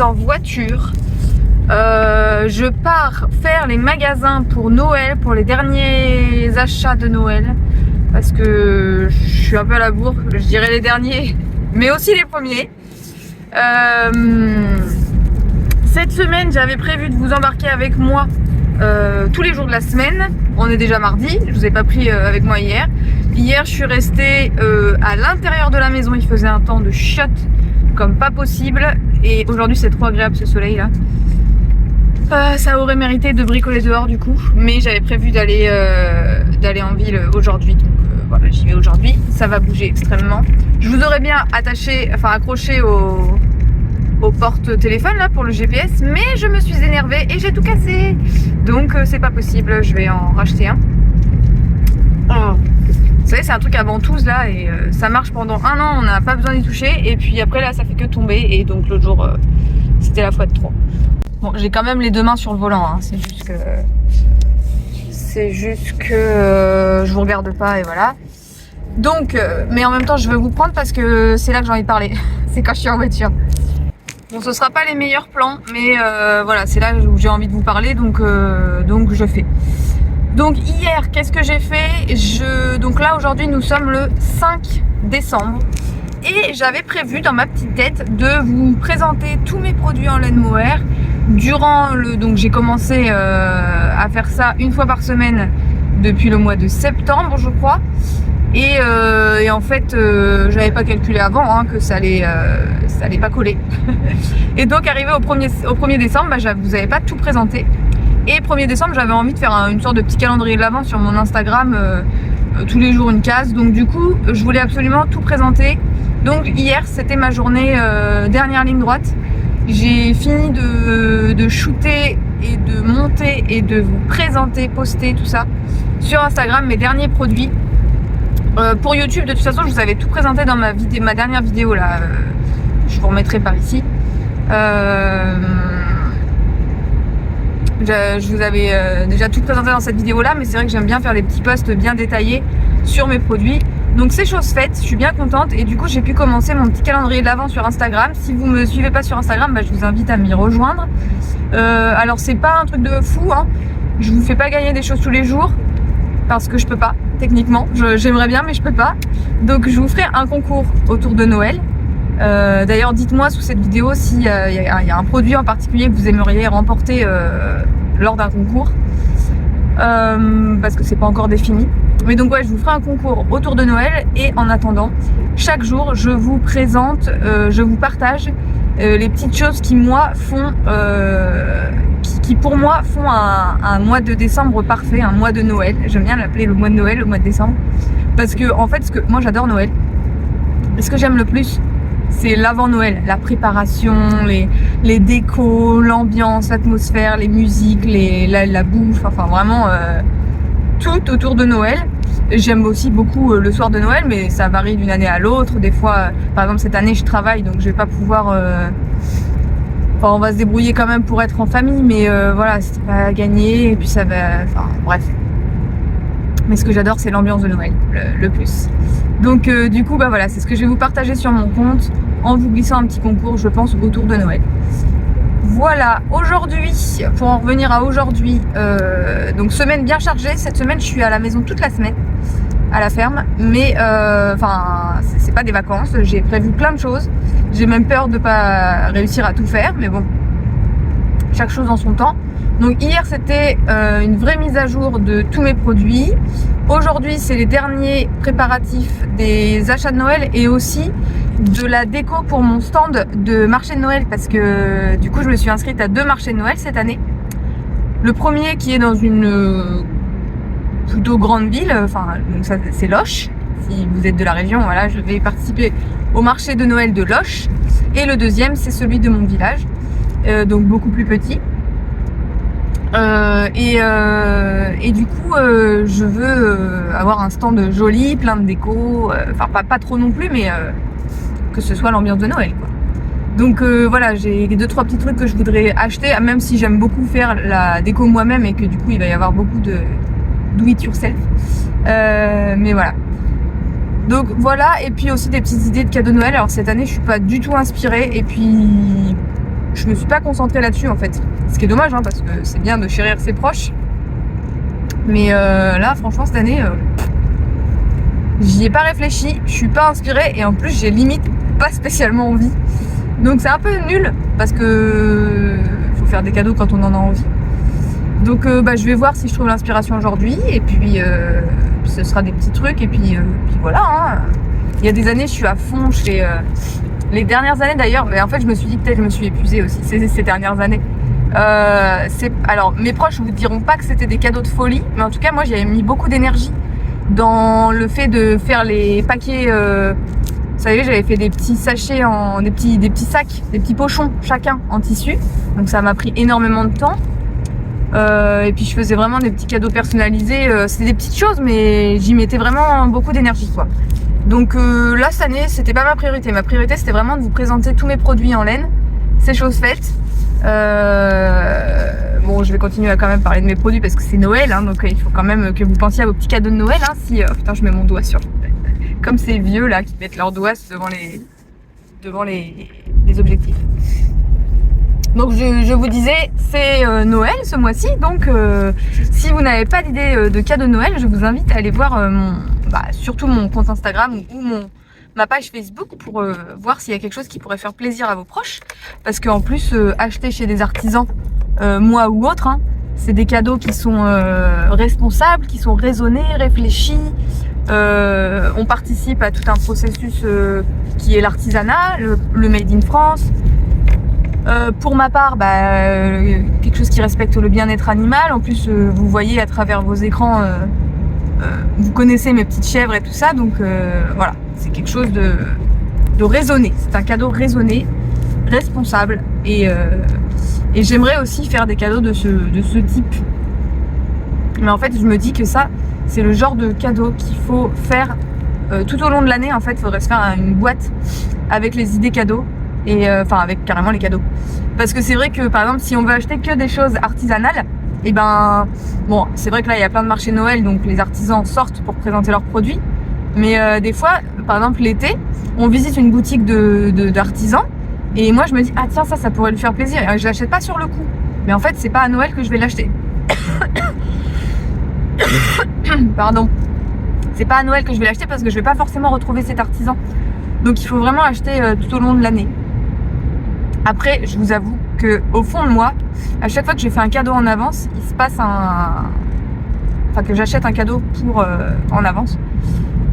suis en voiture. Je pars faire les magasins pour Noël, pour les derniers achats de Noël. Parce que je suis un peu à la bourre, je dirais les derniers, mais aussi les premiers. Cette semaine, j'avais prévu de vous embarquer avec moi tous les jours de la semaine. On est déjà mardi, je vous ai pas pris avec moi hier. Hier, je suis restée à l'intérieur de la maison, il faisait un temps de chiotte comme pas possible. Et aujourd'hui, c'est trop agréable ce soleil là. Ça aurait mérité de bricoler dehors du coup, mais j'avais prévu d'aller en ville aujourd'hui, donc voilà, j'y vais aujourd'hui. Ça va bouger extrêmement. Je vous aurais bien accroché au porte-téléphone là pour le GPS, mais je me suis énervée et j'ai tout cassé, donc c'est pas possible. Je vais en racheter un. Oh. Vous savez, c'est un truc à ventouse là et ça marche pendant un an, on n'a pas besoin d'y toucher, et puis après là ça fait que tomber, et donc l'autre jour c'était la fois de trop. Bon, j'ai quand même les deux mains sur le volant, hein. C'est juste que je vous regarde pas et voilà. Donc, mais en même temps, je veux vous prendre parce que c'est là que j'ai envie de parler. C'est quand je suis en voiture. Bon, ce sera pas les meilleurs plans, mais voilà, c'est là où j'ai envie de vous parler, donc je fais. Donc hier, qu'est-ce que j'ai fait? Donc là, aujourd'hui, nous sommes le 5 décembre. Et j'avais prévu dans ma petite tête de vous présenter tous mes produits en laine mohair donc j'ai commencé à faire ça une fois par semaine depuis le mois de septembre, je crois. Et en fait, j'avais pas calculé avant que ça allait pas coller. Et donc arrivé au 1er décembre, vous avais pas tout présenté. Et 1er décembre, j'avais envie de faire une sorte de petit calendrier de l'avant sur mon Instagram, tous les jours une case. Donc du coup, je voulais absolument tout présenter. Donc hier, c'était ma journée dernière ligne droite. J'ai fini de shooter et de monter et de vous présenter, poster tout ça sur Instagram, mes derniers produits. Pour YouTube, de toute façon, je vous avais tout présenté dans ma dernière vidéo là. Je vous remettrai par ici. Je vous avais déjà tout présenté dans cette vidéo là, mais c'est vrai que j'aime bien faire des petits posts bien détaillés sur mes produits. Donc c'est chose faite, je suis bien contente, et du coup j'ai pu commencer mon petit calendrier de l'avant sur Instagram. Si vous me suivez pas sur Instagram, je vous invite à m'y rejoindre. Alors c'est pas un truc de fou, hein. Je vous fais pas gagner des choses tous les jours parce que je peux pas, techniquement. J'aimerais bien, mais je peux pas. Donc je vous ferai un concours autour de Noël. D'ailleurs, dites-moi sous cette vidéo s'il y a un produit en particulier que vous aimeriez remporter lors d'un concours, parce que c'est pas encore défini. Mais donc ouais, je vous ferai un concours autour de Noël, et en attendant, chaque jour je vous présente, je vous partage les petites choses qui moi font, qui pour moi font un mois de décembre parfait, un mois de Noël. J'aime bien l'appeler le mois de Noël, le mois de décembre, parce que en fait, moi j'adore Noël. Et ce que j'aime le plus, c'est l'avant-Noël, la préparation, les décos, l'ambiance, l'atmosphère, les musiques, la bouffe, enfin vraiment tout autour de Noël. J'aime aussi beaucoup le soir de Noël, mais ça varie d'une année à l'autre. Des fois, par exemple cette année je travaille, donc je vais pas pouvoir... on va se débrouiller quand même pour être en famille, mais voilà, c'est pas gagné, et puis ça va... Enfin bref. Mais ce que j'adore, c'est l'ambiance de Noël, le plus. Donc du coup, voilà, c'est ce que je vais vous partager sur mon compte, en vous glissant un petit concours, je pense, autour de Noël. Voilà, aujourd'hui, pour en revenir à aujourd'hui, donc semaine bien chargée. Cette semaine, je suis à la maison toute la semaine, à la ferme, mais c'est pas des vacances, j'ai prévu plein de choses. J'ai même peur de pas réussir à tout faire, mais bon, chaque chose en son temps. Donc hier, c'était une vraie mise à jour de tous mes produits. Aujourd'hui, c'est les derniers préparatifs des achats de Noël, et aussi de la déco pour mon stand de marché de Noël, parce que du coup je me suis inscrite à 2 marchés de Noël cette année. Le premier qui est dans une plutôt grande ville, donc ça c'est Loches. Si vous êtes de la région, voilà, je vais participer au marché de Noël de Loches. Et le deuxième, c'est celui de mon village, donc beaucoup plus petit. Et du coup je veux avoir un stand joli, plein de déco, pas trop non plus, mais que ce soit l'ambiance de Noël, quoi. Donc voilà, j'ai 2-3 petits trucs que je voudrais acheter, même si j'aime beaucoup faire la déco moi-même, et que du coup il va y avoir beaucoup de do it yourself, mais voilà. Donc voilà, et puis aussi des petites idées de cadeaux de Noël. Alors cette année je suis pas du tout inspirée, et puis je me suis pas concentrée là-dessus en fait. Ce qui est dommage, hein, parce que c'est bien de chérir ses proches. Mais là, franchement, cette année, j'y ai pas réfléchi, je suis pas inspirée et en plus, j'ai limite pas spécialement envie. Donc c'est un peu nul parce que faut faire des cadeaux quand on en a envie. Donc je vais voir si je trouve l'inspiration aujourd'hui et puis ce sera des petits trucs et puis voilà. Hein. Il y a des années, je suis à fond, je fais les dernières années d'ailleurs, mais en fait je me suis dit peut-être je me suis épuisée aussi ces dernières années. Alors mes proches vous diront pas que c'était des cadeaux de folie, mais en tout cas moi j'y avais mis beaucoup d'énergie dans le fait de faire les paquets. Vous savez, j'avais fait des petits sachets des petits sacs, des petits pochons chacun en tissu. Donc ça m'a pris énormément de temps. Et puis je faisais vraiment des petits cadeaux personnalisés. C'était des petites choses, mais j'y mettais vraiment beaucoup d'énergie, quoi. Donc là, cette année, c'était pas ma priorité. Ma priorité, c'était vraiment de vous présenter tous mes produits en laine. C'est chose faite. Bon, je vais continuer à quand même parler de mes produits parce que c'est Noël, hein, donc il faut quand même que vous pensiez à vos petits cadeaux de Noël. Hein, si, putain, je mets mon doigt sur. Comme ces vieux là qui mettent leurs doigts devant les objectifs. Donc je vous disais, c'est Noël ce mois-ci, donc si vous n'avez pas d'idée de cadeau de Noël, je vous invite à aller voir surtout mon compte Instagram ou ma page Facebook pour voir s'il y a quelque chose qui pourrait faire plaisir à vos proches. Parce qu'en plus, acheter chez des artisans, moi ou autres, hein, c'est des cadeaux qui sont responsables, qui sont raisonnés, réfléchis. On participe à tout un processus qui est l'artisanat, le Made in France. Pour ma part, quelque chose qui respecte le bien-être animal. En plus, vous voyez à travers vos écrans, vous connaissez mes petites chèvres et tout ça. Donc voilà, c'est quelque chose de raisonné. C'est un cadeau raisonné, responsable. Et j'aimerais aussi faire des cadeaux de ce type. Mais en fait, je me dis que ça, c'est le genre de cadeau qu'il faut faire tout au long de l'année. En fait, il faudrait se faire une boîte avec les idées cadeaux. Et avec carrément les cadeaux. Parce que c'est vrai que par exemple si on veut acheter que des choses artisanales, et bon, c'est vrai que là il y a plein de marchés Noël, donc les artisans sortent pour présenter leurs produits. Mais des fois, par exemple l'été, on visite une boutique d'artisans et moi je me dis ah tiens ça pourrait lui faire plaisir. Et je l'achète pas sur le coup. Mais en fait c'est pas à Noël que je vais l'acheter. Pardon. C'est pas à Noël que je vais l'acheter parce que je vais pas forcément retrouver cet artisan. Donc il faut vraiment acheter tout au long de l'année. Après, je vous avoue que au fond de moi, à chaque fois que j'ai fait un cadeau en avance, il se passe que j'achète un cadeau pour en avance,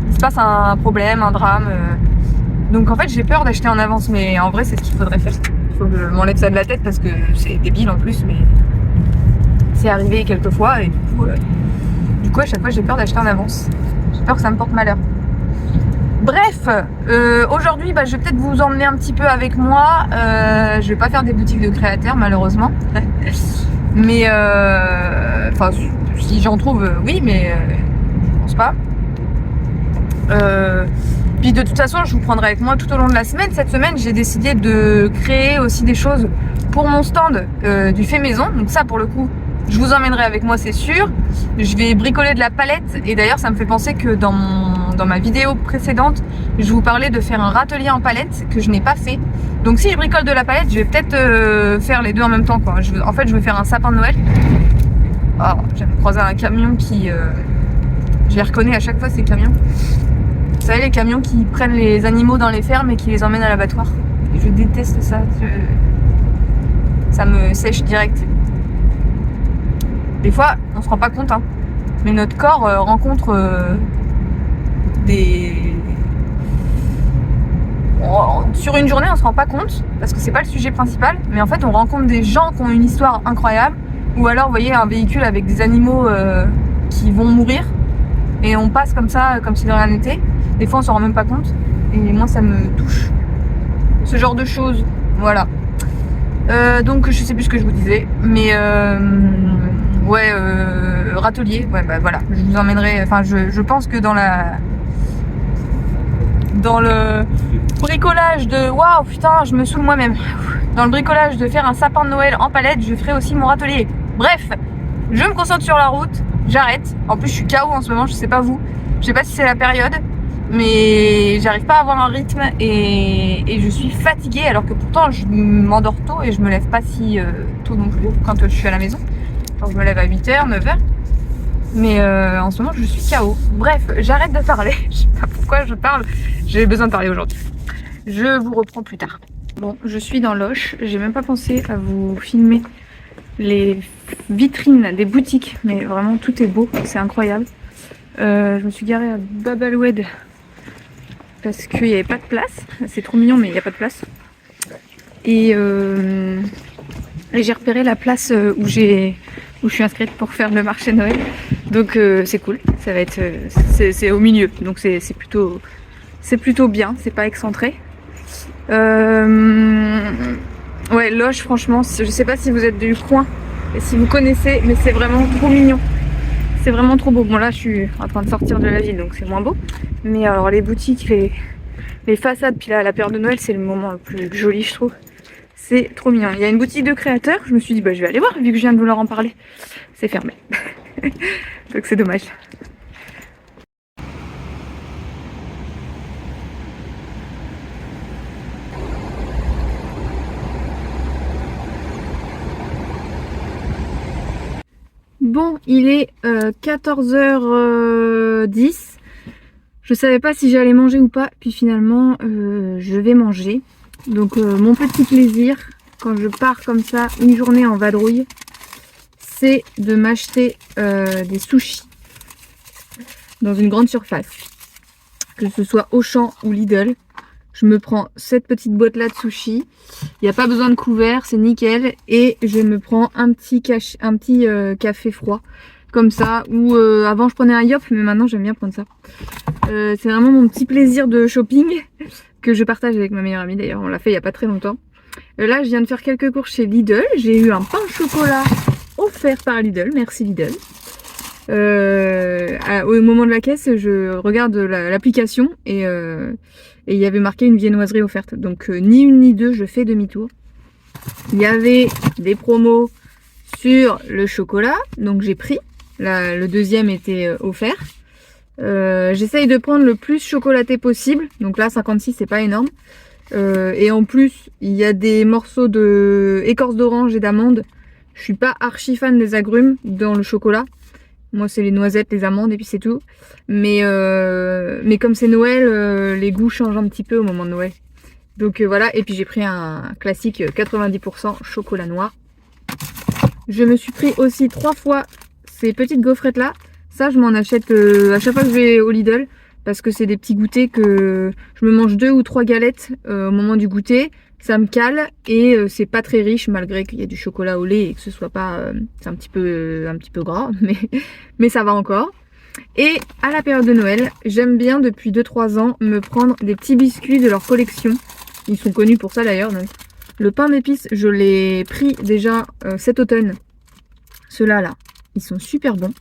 il se passe un problème, un drame. Donc en fait, j'ai peur d'acheter en avance, mais en vrai, c'est ce qu'il faudrait faire. Il faut que je m'enlève ça de la tête parce que c'est débile en plus, mais c'est arrivé quelques fois et du coup, à chaque fois, j'ai peur d'acheter en avance. J'ai peur que ça me porte malheur. Bref, aujourd'hui, je vais peut-être vous emmener un petit peu avec moi. Je vais pas faire des boutiques de créateurs, malheureusement. Mais, si j'en trouve, oui, mais je pense pas. Puis de toute façon, je vous prendrai avec moi tout au long de la semaine. Cette semaine, j'ai décidé de créer aussi des choses pour mon stand du fait maison. Donc ça, pour le coup, je vous emmènerai avec moi, c'est sûr. Je vais bricoler de la palette. Et d'ailleurs, ça me fait penser que dans ma vidéo précédente, je vous parlais de faire un râtelier en palette que je n'ai pas fait. Donc si je bricole de la palette, je vais peut-être faire les deux en même temps, quoi. En fait, je vais faire un sapin de Noël. Oh, j'ai croisé un camion qui... je les reconnais à chaque fois, ces camions. Vous savez, les camions qui prennent les animaux dans les fermes et qui les emmènent à l'abattoir. Je déteste ça. Ça me sèche direct. Des fois, on se rend pas compte, hein, mais notre corps rencontre sur une journée, on se rend pas compte parce que c'est pas le sujet principal, mais en fait, on rencontre des gens qui ont une histoire incroyable, ou alors, vous voyez, un véhicule avec des animaux qui vont mourir, et on passe comme ça, comme si de rien n'était. Des fois, on s'en rend même pas compte, et moi, ça me touche. Ce genre de choses, voilà. Donc, je sais plus ce que je vous disais, mais râtelier, voilà, je vous emmènerai, je pense que dans le bricolage de... Waouh, putain, je me saoule moi-même. Dans le bricolage de faire un sapin de Noël en palette, je ferai aussi mon râtelier. Bref, je me concentre sur la route, j'arrête. En plus, je suis KO en ce moment, je sais pas vous. Je sais pas si c'est la période. mais j'arrive pas à avoir un rythme et je suis fatiguée alors que pourtant je m'endors tôt et je me lève pas si tôt non plus quand je suis à la maison. Enfin, je me lève à 8h, 9h. Mais en ce moment je suis KO. Bref, j'arrête de parler. Je sais pas pourquoi je parle. J'ai besoin de parler aujourd'hui. Je vous reprends plus tard. Bon, je suis dans Loches. J'ai même pas pensé à vous filmer les vitrines des boutiques. Mais vraiment tout est beau, c'est incroyable. Je me suis garée à Babaloued parce qu'il n'y avait pas de place. C'est trop mignon mais il n'y a pas de place. Et j'ai repéré la place où je suis inscrite pour faire le marché Noël. Donc c'est cool, ça va être c'est au milieu. Donc c'est plutôt bien, c'est pas excentré. Ouais, Loches franchement, je sais pas si vous êtes du coin et si vous connaissez, mais c'est vraiment trop mignon. C'est vraiment trop beau. Bon là je suis en train de sortir de la ville donc c'est moins beau. Mais alors les boutiques, les façades, puis là la période de Noël c'est le moment le plus joli je trouve. C'est trop mignon. Il y a une boutique de créateurs, je me suis dit bah je vais aller voir vu que je viens de vous leur en parler. C'est fermé. Donc c'est dommage. Bon, il est 14h10. Je savais pas si j'allais manger ou pas, puis finalement je vais manger. Donc mon petit plaisir quand je pars comme ça une journée en vadrouille, c'est de m'acheter des sushis dans une grande surface, que ce soit Auchan ou Lidl. Je me prends cette petite boîte là de sushis, il n'y a pas besoin de couvert, c'est nickel, et je me prends un petit café froid comme ça, ou avant je prenais un yop mais maintenant j'aime bien prendre ça. C'est vraiment mon petit plaisir de shopping que je partage avec ma meilleure amie d'ailleurs, on l'a fait il n'y a pas très longtemps. Là je viens de faire quelques courses chez Lidl, j'ai eu un pain au chocolat offert par Lidl, merci Lidl. Au moment de la caisse, je regarde l'application et il y avait marqué une viennoiserie offerte. Donc ni une ni deux, je fais demi-tour. Il y avait des promos sur le chocolat, donc j'ai pris. Le deuxième était offert. J'essaye de prendre le plus chocolaté possible. Donc là, 56, c'est pas énorme. Et en plus, il y a des morceaux de écorce d'orange et d'amande. Je suis pas archi fan des agrumes dans le chocolat. Moi, c'est les noisettes, les amandes et puis c'est tout. Mais comme c'est Noël, les goûts changent un petit peu au moment de Noël. Donc voilà. Et puis j'ai pris un classique 90% chocolat noir. Je me suis pris aussi 3 fois ces petites gaufrettes là. Ça, je m'en achète à chaque fois que je vais au Lidl. Parce que c'est des petits goûters que je me mange 2 ou 3 galettes au moment du goûter. Ça me cale et c'est pas très riche malgré qu'il y a du chocolat au lait et que ce soit pas... c'est un petit peu gras, mais ça va encore. Et à la période de Noël, j'aime bien depuis 2-3 ans me prendre des petits biscuits de leur collection. Ils sont connus pour ça d'ailleurs. Le pain d'épices, je l'ai pris déjà cet automne. Ceux-là, là, ils sont super bons.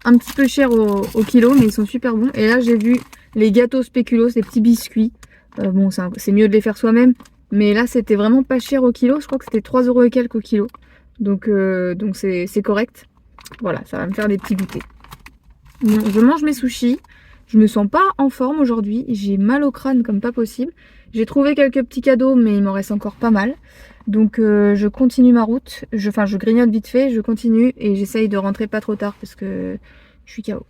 Un petit peu cher au kilo, mais ils sont super bons. Et là, j'ai vu les gâteaux spéculoos, ces petits biscuits. Bon, c'est mieux de les faire soi-même. Mais là, c'était vraiment pas cher au kilo. Je crois que c'était 3 € et quelques au kilo. Donc c'est correct. Voilà, ça va me faire des petits goûters. Bon, je mange mes sushis. Je me sens pas en forme aujourd'hui. J'ai mal au crâne comme pas possible. J'ai trouvé quelques petits cadeaux, mais il m'en reste encore pas mal. Donc je continue ma route. Je grignote vite fait, je continue et j'essaye de rentrer pas trop tard parce que je suis KO.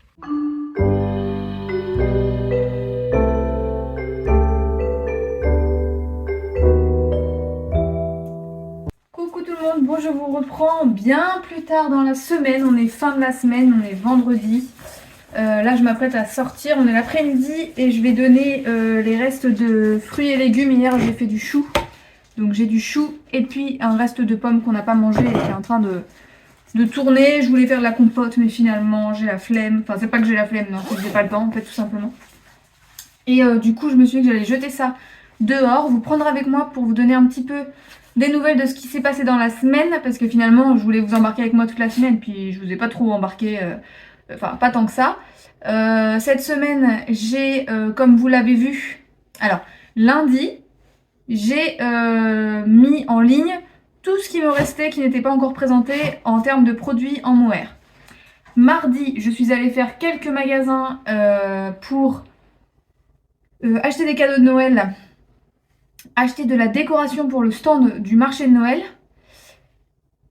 Coucou tout le monde, bon je vous reprends bien plus tard dans la semaine. On est fin de la semaine, on est vendredi. Là je m'apprête à sortir, on est l'après-midi et je vais donner les restes de fruits et légumes. Hier j'ai fait du chou. Donc j'ai du chou et puis un reste de pommes qu'on n'a pas mangé et qui est en train de tourner. Je voulais faire de la compote mais finalement j'ai la flemme. Enfin c'est pas que j'ai la flemme, non, c'est que j'ai pas le temps en fait tout simplement. Et du coup je me suis dit que j'allais jeter ça dehors, vous prendre avec moi pour vous donner un petit peu des nouvelles de ce qui s'est passé dans la semaine. Parce que finalement je voulais vous embarquer avec moi toute la semaine puis je vous ai pas trop embarqué, enfin pas tant que ça. Cette semaine j'ai, comme vous l'avez vu, alors lundi... j'ai mis en ligne tout ce qui me restait qui n'était pas encore présenté en termes de produits en mohair. Mardi, je suis allée faire quelques magasins pour Acheter des cadeaux de Noël, acheter de la décoration pour le stand du marché de Noël.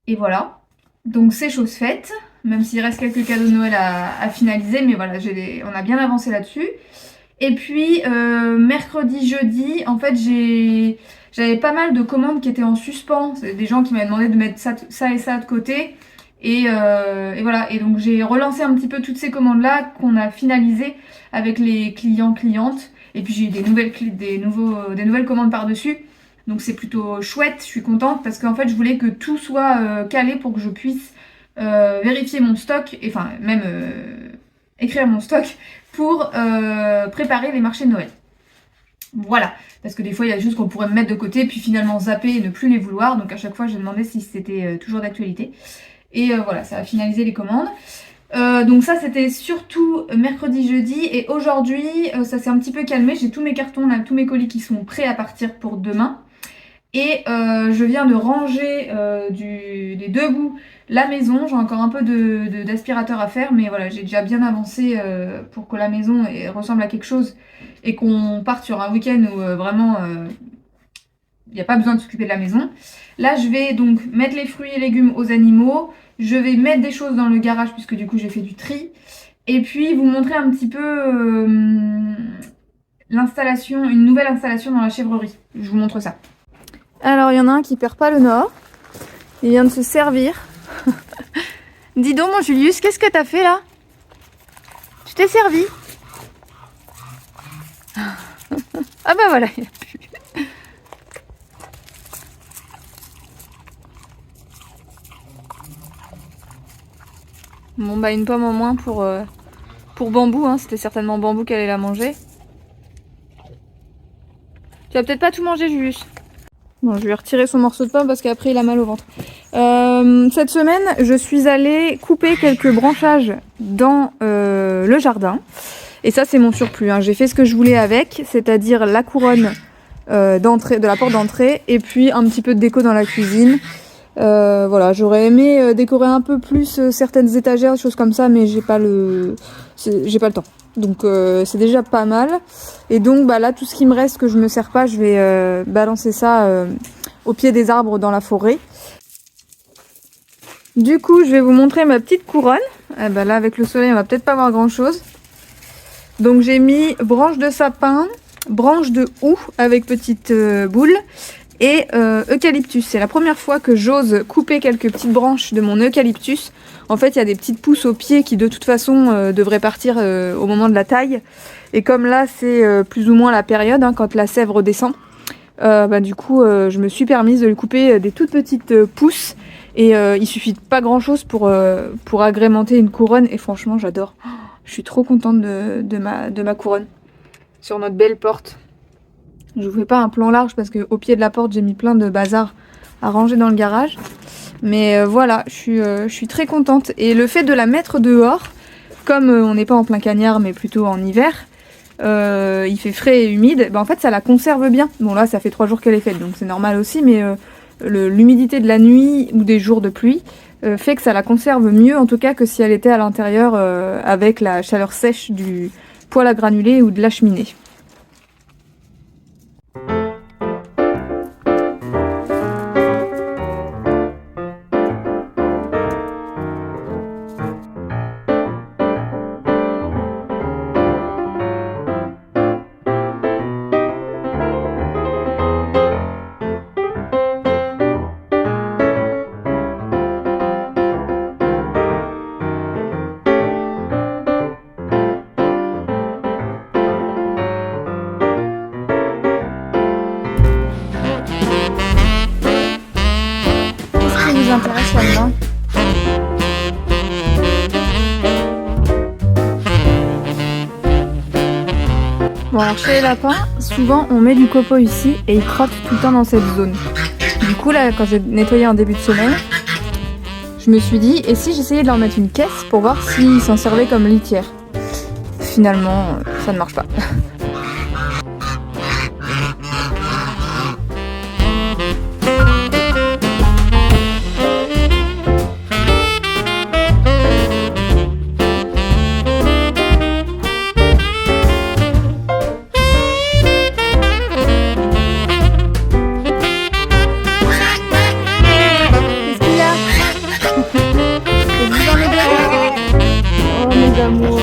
Et voilà. Donc c'est chose faite, même s'il reste quelques cadeaux de Noël à finaliser, mais voilà, on a bien avancé là-dessus. Et puis mercredi, jeudi, en fait j'avais pas mal de commandes qui étaient en suspens. C'est des gens qui m'avaient demandé de mettre ça et ça de côté. Et voilà, et donc j'ai relancé un petit peu toutes ces commandes-là qu'on a finalisées avec les clients-clientes. Et puis j'ai eu des nouvelles commandes par-dessus. Donc c'est plutôt chouette, je suis contente parce qu'en fait je voulais que tout soit calé pour que je puisse vérifier mon stock, et enfin même écrire mon stock pour préparer les marchés de Noël. Voilà, parce que des fois il y a des choses qu'on pourrait me mettre de côté puis finalement zapper et ne plus les vouloir. Donc à chaque fois j'ai demandé si c'était toujours d'actualité. Et voilà, ça a finalisé les commandes. Donc ça c'était surtout mercredi, jeudi, et aujourd'hui ça s'est un petit peu calmé. J'ai tous mes cartons là, tous mes colis qui sont prêts à partir pour demain. Et je viens de ranger des deux bouts la maison. J'ai encore un peu d'aspirateur à faire, mais voilà, j'ai déjà bien avancé pour que la maison ressemble à quelque chose et qu'on parte sur un week-end où vraiment il n'y a pas besoin de s'occuper de la maison. Là, je vais donc mettre les fruits et légumes aux animaux. Je vais mettre des choses dans le garage puisque du coup j'ai fait du tri. Et puis vous montrer un petit peu l'installation, une nouvelle installation dans la chèvrerie. Je vous montre ça. Alors il y en a un qui perd pas le nord. Il vient de se servir. Dis donc mon Julius, qu'est-ce que t'as fait là? Tu t'es servi? Ah bah voilà, il a pu. Bon bah une pomme en moins pour Bambou, hein. C'était certainement Bambou qui allait la manger. Tu vas peut-être pas tout manger Julius. Bon, je vais retirer son morceau de pomme parce qu'après il a mal au ventre. Cette semaine, je suis allée couper quelques branchages dans le jardin. Et ça, c'est mon surplus, hein. J'ai fait ce que je voulais avec, c'est-à-dire la couronne de la porte d'entrée et puis un petit peu de déco dans la cuisine. Voilà, j'aurais aimé décorer un peu plus certaines étagères, des choses comme ça, mais j'ai pas le temps. Donc c'est déjà pas mal. Et donc bah là, tout ce qui me reste que je me sers pas, je vais balancer ça au pied des arbres dans la forêt. Du coup, je vais vous montrer ma petite couronne. Bah là, avec le soleil, on va peut-être pas voir grand-chose. Donc j'ai mis branche de sapin, branche de houx avec petite boule et eucalyptus. C'est la première fois que j'ose couper quelques petites branches de mon eucalyptus. En fait, il y a des petites pousses au pied qui de toute façon devraient partir au moment de la taille. Et comme là, c'est plus ou moins la période, hein, quand la sève redescend, bah, du coup, je me suis permise de lui couper des toutes petites pousses. Et il suffit de pas grand chose pour agrémenter une couronne. Et franchement, j'adore. Je suis trop contente de ma couronne sur notre belle porte. Je vous fais pas un plan large parce qu'au pied de la porte, j'ai mis plein de bazar à ranger dans le garage. Mais voilà, je suis très contente. Et le fait de la mettre dehors, comme on n'est pas en plein cagnard, mais plutôt en hiver, il fait frais et humide, bah en fait ça la conserve bien. Bon là, ça fait 3 jours qu'elle est faite, donc c'est normal aussi, mais l'humidité de la nuit ou des jours de pluie fait que ça la conserve mieux, en tout cas, que si elle était à l'intérieur avec la chaleur sèche du poêle à granulés ou de la cheminée. Intéresse là-dedans. Bon alors chez les lapins, souvent on met du copeau ici et ils crottent tout le temps dans cette zone. Du coup là, quand j'ai nettoyé en début de semaine, je me suis dit, et si j'essayais de leur mettre une caisse pour voir s'ils s'en servaient comme litière. Finalement, ça ne marche pas. d'amour.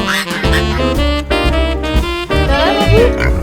Ça va, Marie?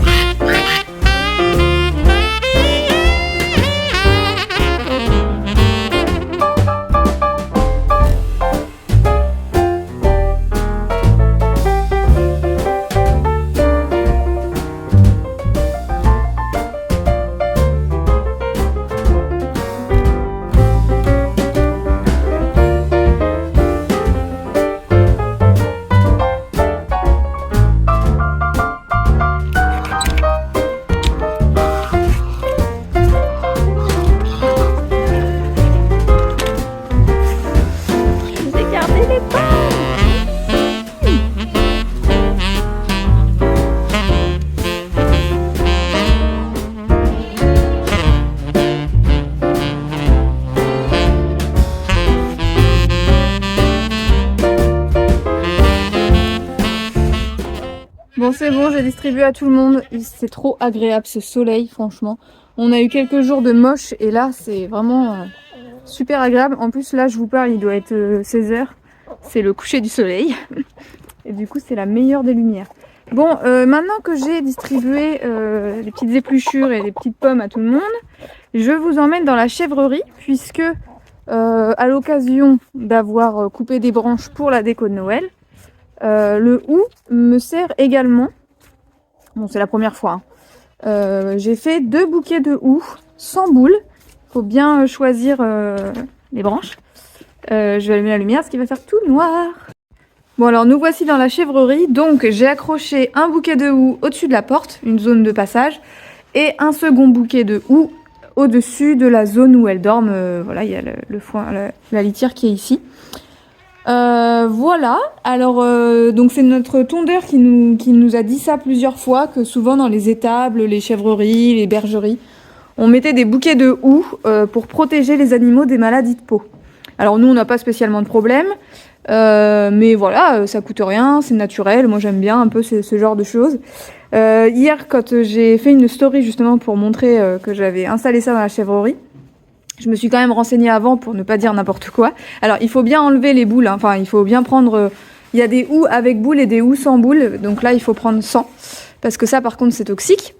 Bon, c'est bon, j'ai distribué à tout le monde. C'est trop agréable ce soleil, franchement. On a eu quelques jours de moche et là, c'est vraiment super agréable. En plus, là, je vous parle, il doit être 16 h. C'est le coucher du soleil. Et du coup, c'est la meilleure des lumières. Bon, maintenant que j'ai distribué les petites épluchures et les petites pommes à tout le monde, je vous emmène dans la chèvrerie puisque, à l'occasion d'avoir coupé des branches pour la déco de Noël, le hou me sert également. Bon, c'est la première fois. J'ai fait 2 bouquets de hou sans boule. Faut bien choisir les branches. Je vais allumer la lumière, ce qui va faire tout noir. Bon, alors nous voici dans la chèvrerie. Donc j'ai accroché un bouquet de hou au-dessus de la porte, une zone de passage, et un second bouquet de hou au-dessus de la zone où elles dorment. Voilà, il y a le foin, la litière qui est ici. Voilà, alors donc c'est notre tondeur qui nous a dit ça plusieurs fois, que souvent dans les étables, les chèvreries, les bergeries, on mettait des bouquets de houx pour protéger les animaux des maladies de peau. Alors nous on n'a pas spécialement de problème, mais voilà, ça coûte rien, c'est naturel, moi j'aime bien un peu ce genre de choses. Hier quand j'ai fait une story justement pour montrer que j'avais installé ça dans la chèvrerie, je me suis quand même renseignée avant pour ne pas dire n'importe quoi. Alors, il faut bien enlever les boules. Hein. Enfin, il faut bien prendre... Il y a des houx avec boules et des houx sans boules. Donc là, il faut prendre 100. Parce que ça, par contre, c'est toxique.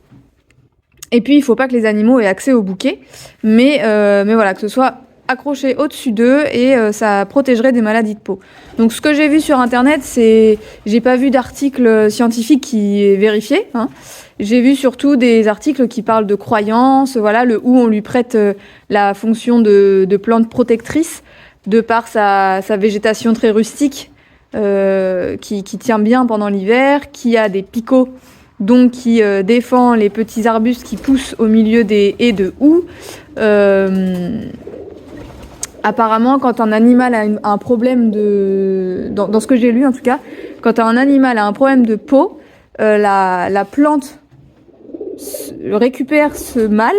Et puis, il faut pas que les animaux aient accès au bouquet. Mais voilà, que ce soit accroché au-dessus d'eux et ça protégerait des maladies de peau. Donc, ce que j'ai vu sur Internet, c'est... J'ai pas vu d'article scientifique qui est vérifié, hein. J'ai vu surtout des articles qui parlent de croyances. Voilà, le hou, on lui prête la fonction de plante protectrice de par sa végétation très rustique qui tient bien pendant l'hiver, qui a des picots, donc qui défend les petits arbustes qui poussent au milieu des haies de hou. Apparemment, quand un animal a un problème dans ce que j'ai lu en tout cas, quand un animal a un problème de peau, la plante récupère ce mâle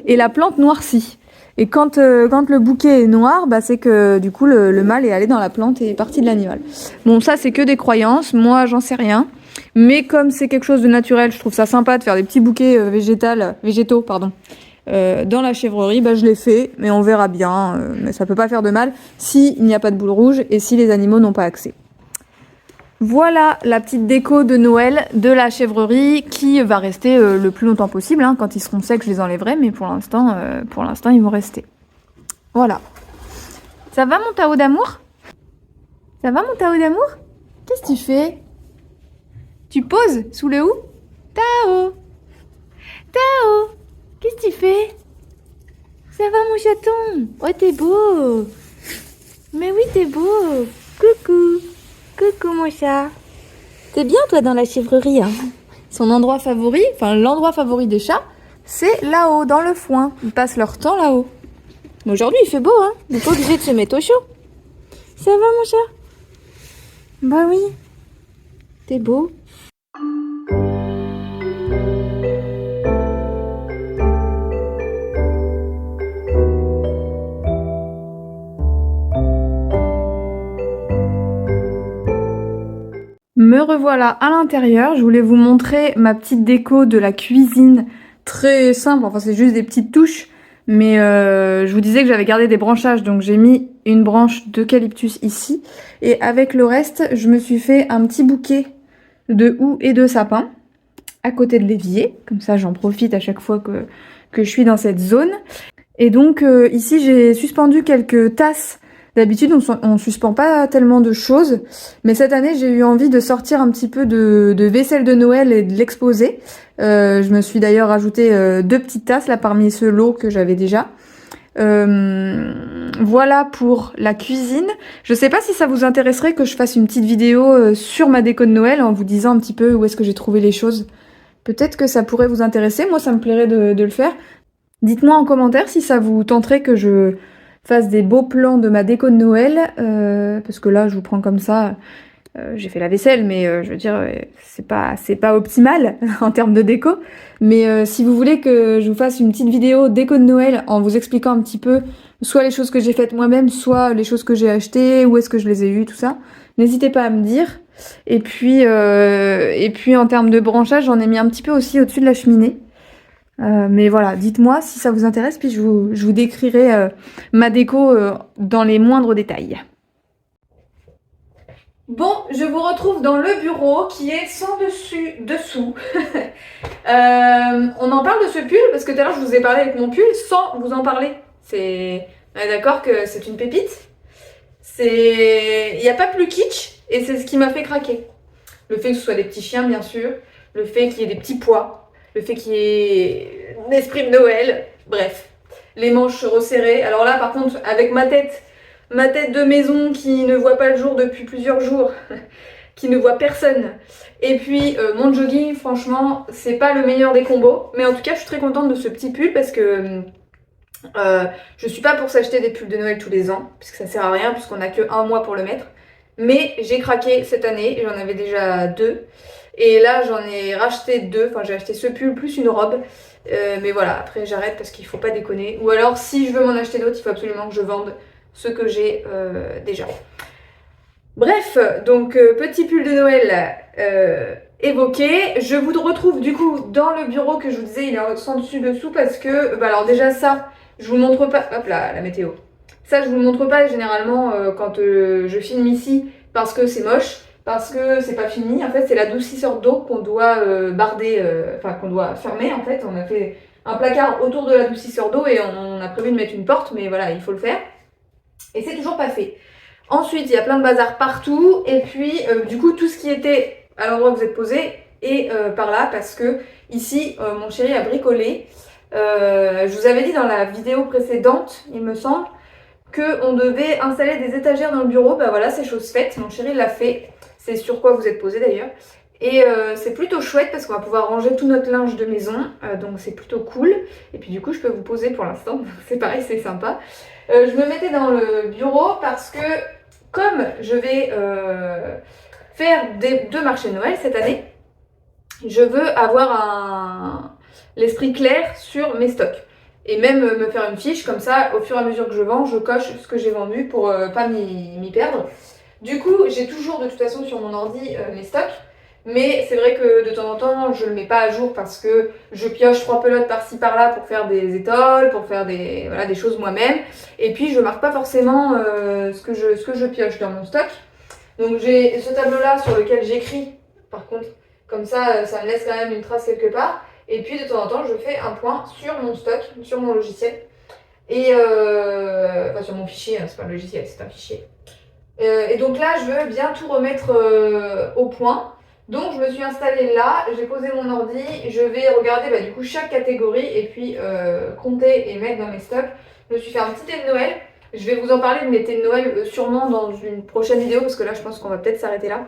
et la plante noircit. Et quand le bouquet est noir, bah c'est que du coup le mâle est allé dans la plante et est parti de l'animal. Bon, ça c'est que des croyances, moi j'en sais rien. Mais comme c'est quelque chose de naturel, je trouve ça sympa de faire des petits bouquets végétaux, dans la chèvrerie, bah je l'ai fait, mais on verra bien. Mais ça peut pas faire de mal s'il n'y a pas de boule rouge et si les animaux n'ont pas accès. Voilà la petite déco de Noël de la chèvrerie qui va rester le plus longtemps possible. Hein. Quand ils seront secs, je les enlèverai, mais pour l'instant, ils vont rester. Voilà. Ça va mon Tao d'amour? Ça va mon Tao d'amour? Qu'est-ce que tu fais? Tu poses sous le hou? Tao! Tao! Qu'est-ce que tu fais? Ça va mon chaton? Oh t'es beau! Mais oui t'es beau! Coucou! Coucou mon chat. T'es bien toi dans la chèvrerie, hein? Son endroit favori, enfin l'endroit favori des chats, c'est là-haut, dans le foin. Ils passent leur temps là-haut. Mais aujourd'hui il fait beau, hein? Il n'est pas obligé de se mettre au chaud. Ça va mon chat? Bah oui. T'es beau. Me revoilà à l'intérieur, je voulais vous montrer ma petite déco de la cuisine, très simple, enfin c'est juste des petites touches, Mais je vous disais que j'avais gardé des branchages, donc j'ai mis une branche d'eucalyptus ici. Et avec le reste, je me suis fait un petit bouquet de houx et de sapin à côté de l'évier. Comme ça, j'en profite à chaque fois que je suis dans cette zone. Et donc ici, j'ai suspendu quelques tasses. D'habitude, on suspend pas tellement de choses, mais cette année, j'ai eu envie de sortir un petit peu de vaisselle de Noël et de l'exposer. Je me suis d'ailleurs rajouté 2 petites tasses là parmi ce lot que j'avais déjà. Voilà pour la cuisine. Je sais pas si ça vous intéresserait que je fasse une petite vidéo sur ma déco de Noël en vous disant un petit peu où est-ce que j'ai trouvé les choses. Peut-être que ça pourrait vous intéresser. Moi, ça me plairait de le faire. Dites-moi en commentaire si ça vous tenterait que je fasse des beaux plans de ma déco de Noël, parce que là je vous prends comme ça, j'ai fait la vaisselle, mais je veux dire, c'est pas optimal en termes de déco. Mais si vous voulez que je vous fasse une petite vidéo déco de Noël en vous expliquant un petit peu soit les choses que j'ai faites moi-même, soit les choses que j'ai achetées, où est-ce que je les ai eues, tout ça, n'hésitez pas à me dire. Et puis en termes de branchage, j'en ai mis un petit peu aussi au-dessus de la cheminée. Mais voilà, dites-moi si ça vous intéresse, puis je vous décrirai ma déco dans les moindres détails. Bon, je vous retrouve dans le bureau qui est sans dessous. On en parle de ce pull parce que tout à l'heure je vous ai parlé avec mon pull sans vous en parler. On est d'accord que c'est une pépite. Il n'y a pas plus kitsch et c'est ce qui m'a fait craquer. Le fait que ce soit des petits chiens, bien sûr. Le fait qu'il y ait des petits pois. Le fait qu'il y ait un esprit de Noël. Bref, les manches resserrées. Alors là, par contre, avec ma tête de maison qui ne voit pas le jour depuis plusieurs jours, qui ne voit personne. Et puis mon jogging, franchement, c'est pas le meilleur des combos. Mais en tout cas, je suis très contente de ce petit pull parce que je suis pas pour s'acheter des pulls de Noël tous les ans, puisque ça sert à rien, puisqu'on a que un mois pour le mettre. Mais j'ai craqué cette année, j'en avais déjà 2. Et là, j'en ai racheté 2. Enfin, j'ai acheté ce pull plus une robe. Mais voilà, après j'arrête parce qu'il faut pas déconner. Ou alors, si je veux m'en acheter d'autres, il faut absolument que je vende ce que j'ai déjà. Bref, donc petit pull de Noël évoqué. Je vous retrouve du coup dans le bureau que je vous disais, il est sans dessus-dessous parce que, bah alors déjà ça, je vous le montre pas. Hop là, la météo. Ça, je vous le montre pas généralement quand je filme ici parce que c'est moche. Parce que c'est pas fini, en fait c'est l'adoucisseur d'eau qu'on doit barder, enfin qu'on doit fermer en fait. On a fait un placard autour de l'adoucisseur d'eau et on a prévu de mettre une porte, mais voilà, il faut le faire. Et c'est toujours pas fait. Ensuite, il y a plein de bazar partout, et puis du coup tout ce qui était à l'endroit où vous êtes posé est par là, parce que ici mon chéri a bricolé. Je vous avais dit dans la vidéo précédente, il me semble, qu'on devait installer des étagères dans le bureau. Bah voilà, c'est chose faite, mon chéri l'a fait. C'est sur quoi vous êtes posé d'ailleurs. Et c'est plutôt chouette parce qu'on va pouvoir ranger tout notre linge de maison, donc c'est plutôt cool. Et puis du coup je peux vous poser pour l'instant, c'est pareil, c'est sympa. Je me mettais dans le bureau parce que comme je vais faire 2 marchés de Noël cette année, je veux avoir l'esprit clair sur mes stocks. Et même me faire une fiche, comme ça, au fur et à mesure que je vends, je coche ce que j'ai vendu pour pas m'y perdre. Du coup, j'ai toujours de toute façon sur mon ordi mes stocks. Mais c'est vrai que de temps en temps, je le mets pas à jour parce que je pioche 3 pelotes par-ci par-là pour faire des étoiles, pour faire des choses moi-même. Et puis, je marque pas forcément ce que je pioche dans mon stock. Donc, j'ai ce tableau-là sur lequel j'écris, par contre. Comme ça, ça me laisse quand même une trace quelque part. Et puis, de temps en temps, je fais un point sur mon stock, sur mon logiciel. Et enfin, sur mon fichier, hein, c'est pas un logiciel, c'est un fichier. Et donc là, je veux bien tout remettre au point. Donc je me suis installée là, j'ai posé mon ordi, je vais regarder du coup chaque catégorie et puis compter et mettre dans mes stocks. Je me suis fait un petit thé de Noël. Je vais vous en parler de mes thés de Noël sûrement dans une prochaine vidéo parce que là je pense qu'on va peut-être s'arrêter là.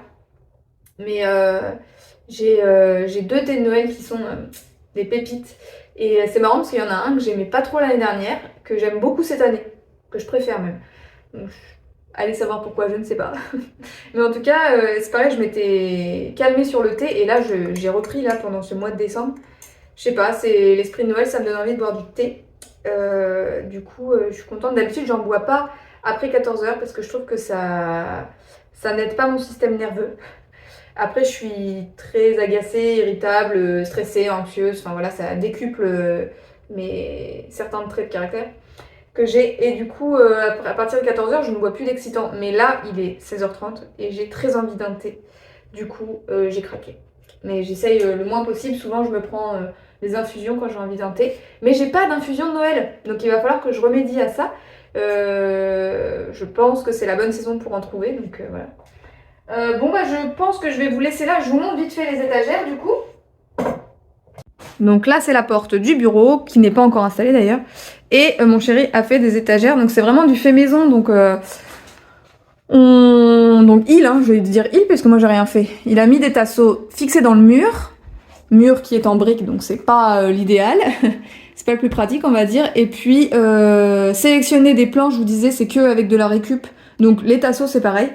Mais j'ai 2 thés de Noël qui sont des pépites. Et c'est marrant parce qu'il y en a un que j'aimais pas trop l'année dernière, que j'aime beaucoup cette année, que je préfère même. Donc, allez savoir pourquoi, je ne sais pas. Mais en tout cas, c'est pareil, je m'étais calmée sur le thé et là, j'ai repris là pendant ce mois de décembre. Je sais pas, c'est l'esprit de Noël, ça me donne envie de boire du thé. Du coup, je suis contente. D'habitude, j'en bois pas après 14h parce que je trouve que ça n'aide pas mon système nerveux. Après, je suis très agacée, irritable, stressée, anxieuse. Enfin voilà, ça décuple certains traits de caractère que j'ai. Et du coup, à partir de 14h, je ne bois plus d'excitant. Mais là, il est 16h30 et j'ai très envie d'un thé. Du coup, j'ai craqué. Mais j'essaye le moins possible. Souvent, je me prends des infusions quand j'ai envie d'un thé. Mais j'ai pas d'infusion de Noël. Donc, il va falloir que je remédie à ça. Je pense que c'est la bonne saison pour en trouver. Donc, voilà. Bon, bah, je pense que je vais vous laisser là. Je vous montre vite fait les étagères, du coup. Donc là, c'est la porte du bureau, qui n'est pas encore installée d'ailleurs. Et mon chéri a fait des étagères. Donc, c'est vraiment du fait maison. Donc, je vais dire il, parce que moi, j'ai rien fait. Il a mis des tasseaux fixés dans le mur qui est en brique, donc c'est pas l'idéal. C'est pas le plus pratique, on va dire. Et puis, sélectionner des plans, je vous disais, c'est que avec de la récup. Donc, les tasseaux, c'est pareil.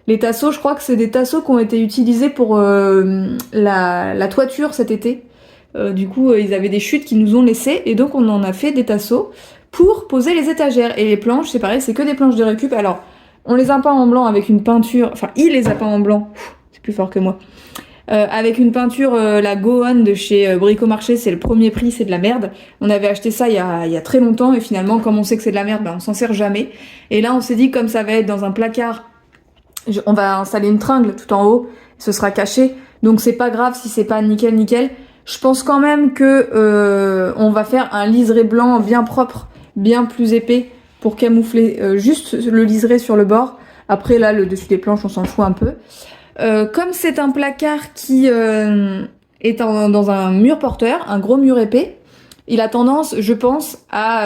Les tasseaux, je crois que c'est des tasseaux qui ont été utilisés pour la toiture cet été. Du coup, ils avaient des chutes qu'ils nous ont laissées. Et donc, on en a fait des tasseaux pour poser les étagères. Et les planches, c'est pareil, c'est que des planches de récup. Alors, on les a peints en blanc avec une peinture... Enfin, il les a peints en blanc. C'est plus fort que moi. Avec une peinture, la Gohan de chez Bricomarché, c'est le premier prix, c'est de la merde. On avait acheté ça il y a très longtemps. Et finalement, comme on sait que c'est de la merde, on s'en sert jamais. Et là, on s'est dit, comme ça va être dans un placard... On va installer une tringle tout en haut, ce sera caché, donc c'est pas grave si c'est pas nickel. Je pense quand même que on va faire un liseré blanc bien propre, bien plus épais pour camoufler juste le liseré sur le bord. Après là, le dessus des planches, on s'en fout un peu. Comme c'est un placard qui est dans un mur porteur, un gros mur épais, il a tendance, je pense, à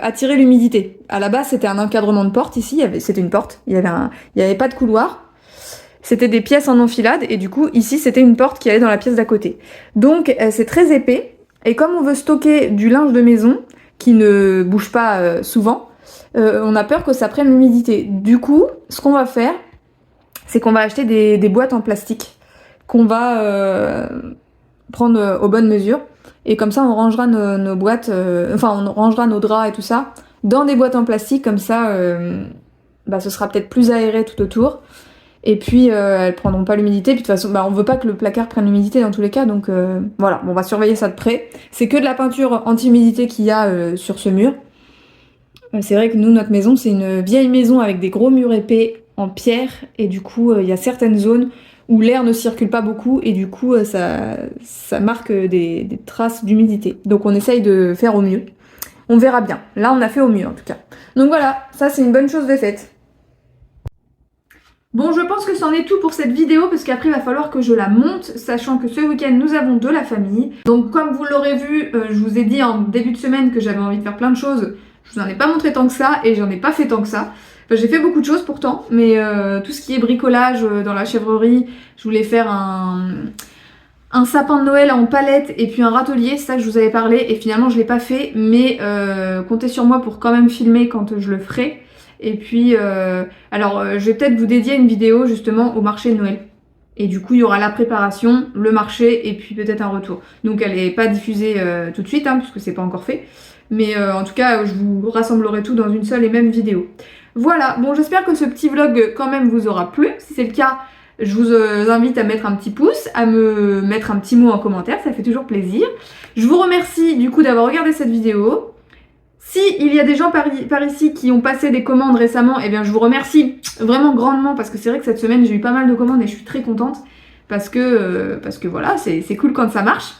attirer l'humidité. À la base, c'était un encadrement de porte ici, c'était une porte, il y avait pas de couloir. C'était des pièces en enfilade et du coup, ici, c'était une porte qui allait dans la pièce d'à côté. Donc, c'est très épais et comme on veut stocker du linge de maison qui ne bouge pas souvent, on a peur que ça prenne l'humidité. Du coup, ce qu'on va faire, c'est qu'on va acheter des boîtes en plastique qu'on va prendre aux bonnes mesures. Et comme ça, on rangera nos boîtes, on rangera nos draps et tout ça dans des boîtes en plastique. Comme ça, ce sera peut-être plus aéré tout autour. Et puis, elles prendront pas l'humidité. Puis de toute façon, on veut pas que le placard prenne l'humidité dans tous les cas. Donc voilà, on va surveiller ça de près. C'est que de la peinture anti-humidité qu'il y a sur ce mur. C'est vrai que nous, notre maison, c'est une vieille maison avec des gros murs épais en pierre. Et du coup, il y a certaines zones où l'air ne circule pas beaucoup et du coup ça marque des traces d'humidité. Donc on essaye de faire au mieux. On verra bien. Là on a fait au mieux en tout cas. Donc voilà, ça c'est une bonne chose de faite. Bon, je pense que c'en est tout pour cette vidéo parce qu'après il va falloir que je la monte, sachant que ce week-end nous avons de la famille. Donc comme vous l'aurez vu, je vous ai dit en début de semaine que j'avais envie de faire plein de choses. Je vous en ai pas montré tant que ça et j'en ai pas fait tant que ça. Enfin, j'ai fait beaucoup de choses pourtant, mais tout ce qui est bricolage dans la chèvrerie, je voulais faire un sapin de Noël en palette et puis un râtelier, c'est ça que je vous avais parlé et finalement je l'ai pas fait, mais comptez sur moi pour quand même filmer quand je le ferai. Et puis, je vais peut-être vous dédier une vidéo justement au marché de Noël. Et du coup, il y aura la préparation, le marché et puis peut-être un retour. Donc elle n'est pas diffusée tout de suite, puisque c'est pas encore fait. Mais en tout cas, je vous rassemblerai tout dans une seule et même vidéo. Voilà, bon j'espère que ce petit vlog quand même vous aura plu. Si c'est le cas, je vous invite à mettre un petit pouce, à me mettre un petit mot en commentaire, ça fait toujours plaisir. Je vous remercie du coup d'avoir regardé cette vidéo. Si il y a des gens par ici qui ont passé des commandes récemment, eh bien je vous remercie vraiment grandement parce que c'est vrai que cette semaine j'ai eu pas mal de commandes et je suis très contente parce que voilà, c'est cool quand ça marche.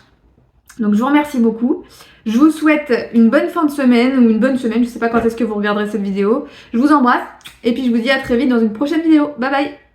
Donc je vous remercie beaucoup. Je vous souhaite une bonne fin de semaine ou une bonne semaine, je sais pas quand est-ce que vous regarderez cette vidéo. Je vous embrasse et puis je vous dis à très vite dans une prochaine vidéo. Bye bye!